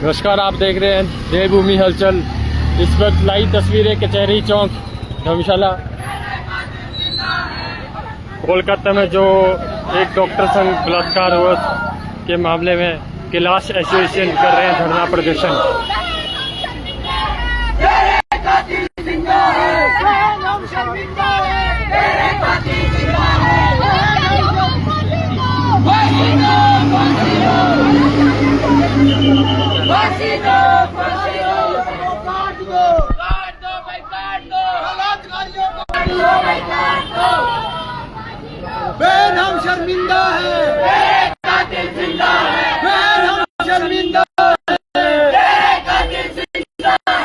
नमस्कार, आप देख रहे हैं देवभूमि हलचल। इस वक्त लाइव तस्वीरें कचहरी चौक धर्मशाला कोलकाता में जो एक डॉक्टर संघ बलात्कार हुआ के मामले में कैलाश एसोसिएशन कर रहे हैं धरना प्रदर्शन। हम शर्मिंदा है, कातिल जिंदा है, हम शर्मिंदा है, कातिल जिंदा है।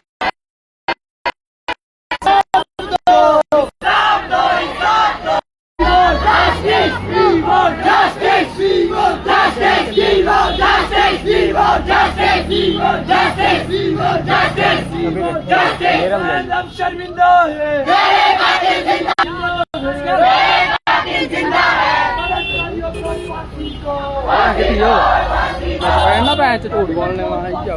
हम शर्मिंदा है, ना पैंच झूठ बोलने वाला ही क्या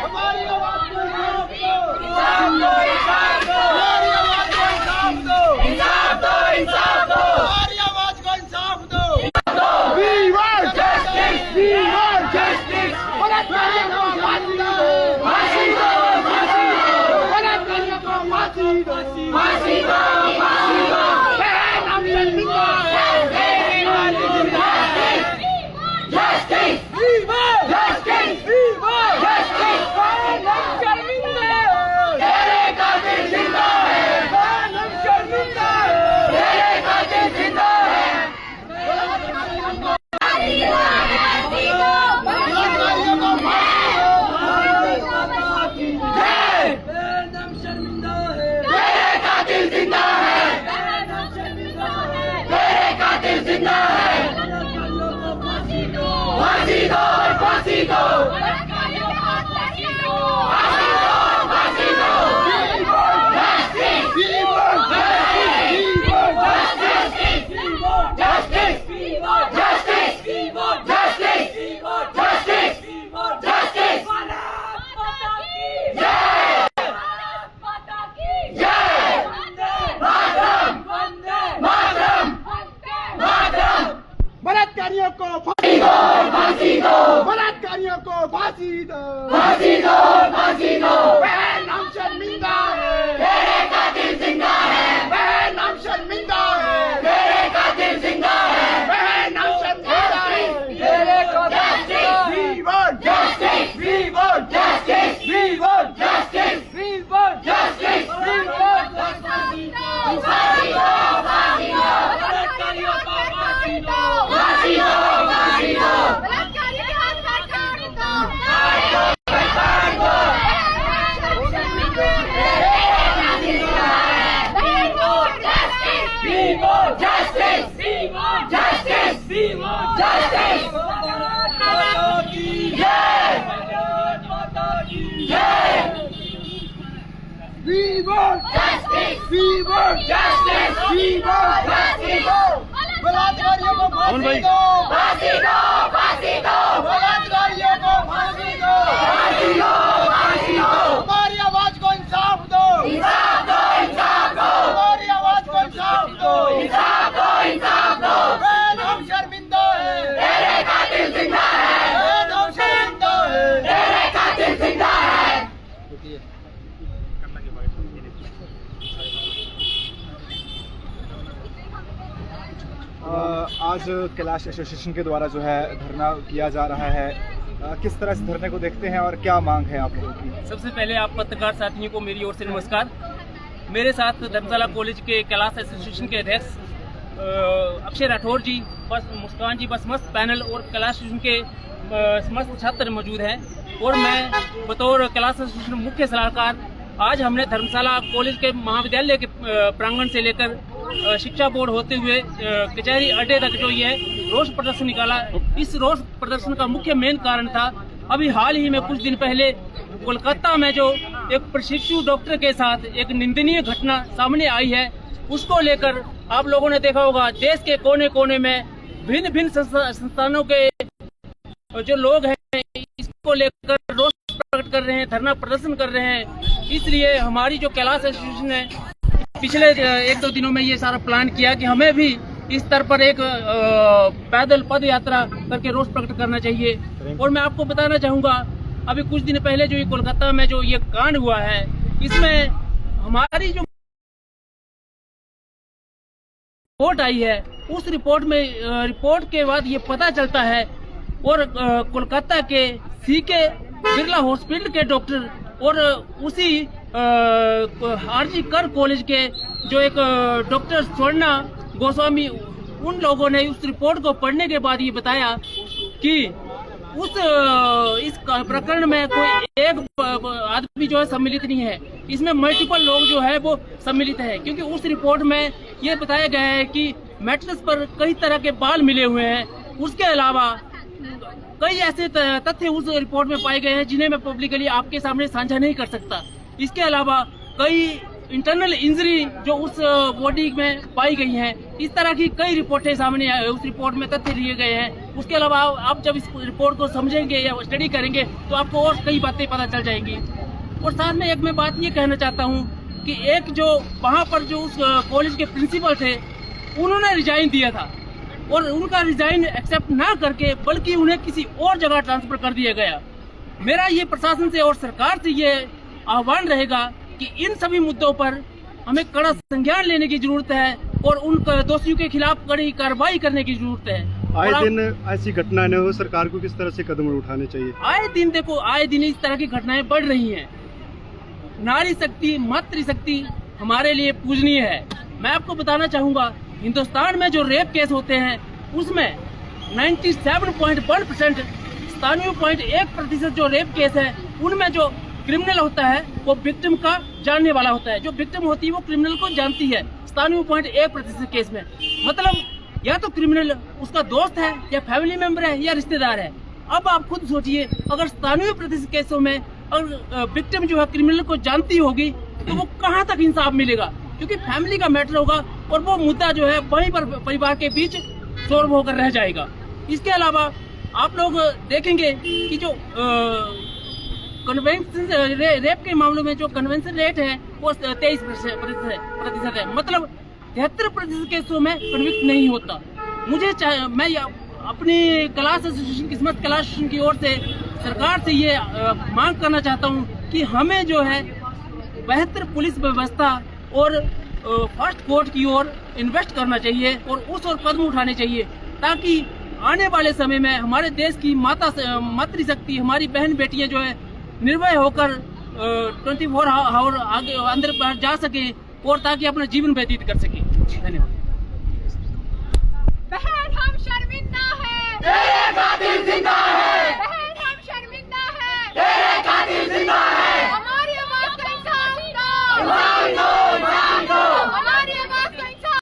हमारी आवाज को इंसाफ दो, इंसाफ दो, हमारी आवाज को इंसाफ दो। We want justice, we want justice। बलात्कारियों को फांसी दो, फांसी दो, फांसी दो, बलात्कारियों को फांसी दो, फांसी दो, फांसी दो। हम शर्मिंदा है, justice, we want justice, we want justice। हम शर्मिंदा है, तेरे कातिल जिंदा है, हम शर्मिंदा है, तेरे कातिल जिंदा है। बलात्कारियों को फांसी दो, फांसी दो, बलात्कारियों को फांसी दो, फांसी दो, फांसी दो। बहन हम शर्मिंदा है, तेरे कातिल जिंदा है, बहन हम शर्मिंदा है, तेरे कातिल जिंदा है, बहन हम शर्मिंदा है, तेरे कातिल। We want justice, we want justice, we want justice, we want justice, we want justice। फांसी दो, फांसी दो, बलात्कारियों को फांसी दो, फांसी दो, फांसी दो, बलात्कारियों के हाथ काट दो, काट दो, We want justice, we want justice, we want justice। माता की जय, माता की जय। We want justice, we want justice, we want justice। बलात्कारियों को फांसी दो, फांसी दो, फांसी दो, बलात्कारियों को फांसी दो, फांसी दो, फांसी दो। हमारी आवाज को इंसाफ दो, इंसाफ दो, इंसाफ दो, हमारी आवाज को इंसाफ दो, इंसाफ दो, इंसाफ दो। बहन हम शर्मिंदा है, तेरे कातिल जिंदा है, बहन हम शर्मिंदा है, तेरे कातिल जिंदा है। आज कैलाश एसोसिएशन के द्वारा जो है धरना किया जा रहा है, किस तरह इस धरने को देखते हैं और क्या मांग है आप लोगों की? सबसे पहले आप पत्रकार साथियों को मेरी ओर से नमस्कार। मेरे साथ धर्मशाला कॉलेज के कैलाश एसोसिएशन के अध्यक्ष अक्षय राठौर जी, मुस्कान जी, बस मस्त पैनल और कैलाश एसोसिएशन के समस्त छात्र मौजूद हैं और मैं बतौर कैलाश एसोसिएशन मुख्य सलाहकार आज हमने धर्मशाला कॉलेज के महाविद्यालय के प्रांगण से लेकर शिक्षा बोर्ड होते हुए कचहरी अड्डे तक जो ये रोष प्रदर्शन निकाला। इस रोष प्रदर्शन का मुख्य मेन कारण था, अभी हाल ही में कुछ दिन पहले कोलकाता में जो एक प्रशिक्षु डॉक्टर के साथ एक निंदनीय घटना सामने आई है, उसको लेकर आप लोगों ने देखा होगा देश के कोने कोने में भिन्न भिन्न संस्थानों के जो लोग हैं इसको लेकर रोष प्रकट कर रहे हैं, धरना प्रदर्शन कर रहे हैं। इसलिए हमारी जो कैलाश एसोसिएशन है पिछले 1-2 दिनों में ये सारा प्लान किया कि हमें भी इस स्तर पर एक पैदल पद यात्रा करके रोष प्रकट करना चाहिए। और मैं आपको बताना चाहूंगा, अभी कुछ दिन पहले जो ये कोलकाता में जो ये कांड हुआ है, इसमें हमारी जो रिपोर्ट आई है उस रिपोर्ट के बाद ये पता चलता है और कोलकाता के सीके बिरला हॉस्पिटल के डॉक्टर और उसी आरजी कर कॉलेज के जो एक डॉक्टर स्वर्णा गोस्वामी, उन लोगों ने उस रिपोर्ट को पढ़ने के बाद ये बताया कि इस प्रकरण में कोई एक आदमी जो है सम्मिलित नहीं है, इसमें मल्टीपल लोग जो है वो सम्मिलित है। क्योंकि उस रिपोर्ट में ये बताया गया है कि मैट्रेस पर कई तरह के बाल मिले हुए हैं। उसके अलावा कई ऐसे तथ्य उस रिपोर्ट में पाए गए हैं जिन्हें मैं पब्लिकली आपके सामने साझा नहीं कर सकता। इसके अलावा कई इंटरनल इंजरी जो उस बॉडी में पाई गई हैं, इस तरह की कई रिपोर्टें सामने उस रिपोर्ट में तथ्य लिए गए हैं। उसके अलावा आप जब इस रिपोर्ट को समझेंगे या स्टडी करेंगे तो आपको और कई बातें पता चल जाएंगी। और साथ में एक मैं बात ये कहना चाहता हूँ कि एक जो वहाँ पर जो उस कॉलेज के प्रिंसिपल थे, उन्होंने रिजाइन दिया था और उनका रिजाइन एक्सेप्ट ना करके बल्कि उन्हें किसी और जगह ट्रांसफर कर दिया गया। मेरा ये प्रशासन से और सरकार से ये आह्वान रहेगा कि इन सभी मुद्दों पर हमें कड़ा संज्ञान लेने की जरूरत है और उन दोषियों के खिलाफ कड़ी कार्रवाई करने की जरूरत है। आए दिन ऐसी घटनाएं न हो, सरकार को किस तरह से कदम उठाने चाहिए? आए दिन देखो, आए दिन इस तरह की घटनाएं बढ़ रही हैं। नारी शक्ति, मातृशक्ति हमारे लिए पूजनीय है। मैं आपको बताना चाहूंगा, हिंदुस्तान में जो रेप केस होते हैं उसमें 97.1%, 97.1% जो रेप केस है उनमें जो क्रिमिनल होता है वो विक्टिम का जानने वाला होता है। जो विक्टिम होती है वो क्रिमिनल को जानती है 97.1% केस में। मतलब या तो क्रिमिनल उसका दोस्त है या फैमिली मेंबर है या रिश्तेदार है। अब आप खुद सोचिए, अगर 97% केसों में अगर विक्टिम जो है क्रिमिनल को जानती होगी तो वो कहाँ तक इंसाफ मिलेगा? क्योंकि फैमिली का मैटर होगा और वो मुद्दा जो है वहीं पर परिवार के बीच सॉल्व होकर रह जाएगा। इसके अलावा आप लोग देखेंगे कि जो कन्वेंशन रेप के मामलों में जो कन्वेंशन रेट है वो 23% है। मतलब 73% केसों में कन्विक्ट नहीं होता। मैं अपनी कैलाश एसोसिएशन, किस्मत कैलाश एसोसिएशन की ओर से सरकार से ये मांग करना चाहता हूँ कि हमें जो है बेहतर पुलिस व्यवस्था और फास्ट कोर्ट की ओर इन्वेस्ट करना चाहिए और उस ओर कदम उठाने चाहिए, ताकि आने वाले समय में हमारे देश की मातृशक्ति, हमारी बहन बेटियां जो है निर्भय होकर 24 आवर आगे अंदर बाहर जा सके और ताकि अपना जीवन व्यतीत कर सके। धन्यवाद। बहन हम शर्मिंदा हैं, तेरे कातिल जिंदा